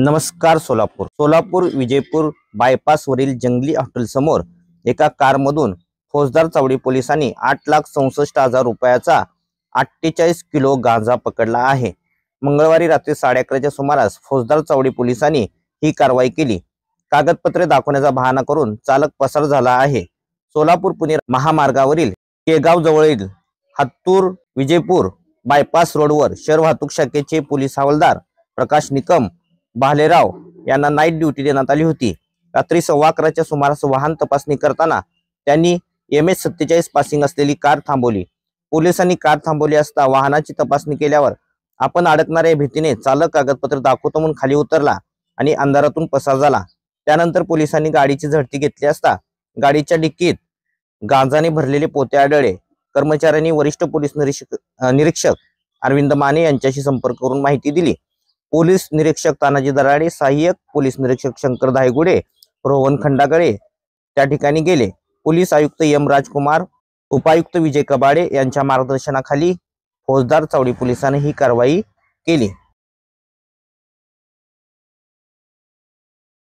नमस्कार सोलापूर विजयपूर बायपासवरील जंगली हॉटेल समोर एका कारमधून फौजदार चावडी पोलिसांनी 8,67,000 रुपयाचा 48 किलो गांजा पकडला आहे। मंगळवारी रात्री 11:30च्या सुमारास फौजदार चावडी पोलिसांनी ही कारवाई केली। कागदपत्रे दाखवण्याचा बहाणा करून चालक पसार झाला आहे। सोलापूर पुणे महामार्गावरील केगाव जवळील हत्तूर विजयपूर बायपास रोडवर शहर वाहतूक शाखेचे पोलीस हवालदार प्रकाश निकम भालेराव यांना नाईट ड्युटी देण्यात आली होती। रात्री 11:15च्या सुमारास वाहन तपासणी करताना त्यांनी MS-47 पासिंग असलेली कार थांबवली। पोलिसांनी कार थांबवली असता वाहनाची तपासणी केल्यावर आपण अडकणाऱ्या भीतीने चालक कागदपत्र दाखवतो म्हणून खाली उतरला आणि अंधारातून पसार झाला। त्यानंतर पोलिसांनी गाडीची झडती घेतली असता गाडीच्या डिक्कीत गांजाने भरलेले पोते आढळले। कर्मचाऱ्यांनी वरिष्ठ पोलीस निरीक्षक अरविंद माने यांच्याशी संपर्क करून माहिती दिली। पोलीस निरीक्षक तानाजी दराडे, सहाय्यक पोलीस निरीक्षक शंकर धायगुडे, रोहन खंडागळे त्या ठिकाणी गेले। पोलीस आयुक्त M राजकुमार, उपायुक्त विजय कबाडे यांच्या मार्गदर्शनाखाली फौजदार चावडी पोलिसांनी ही कारवाई केली।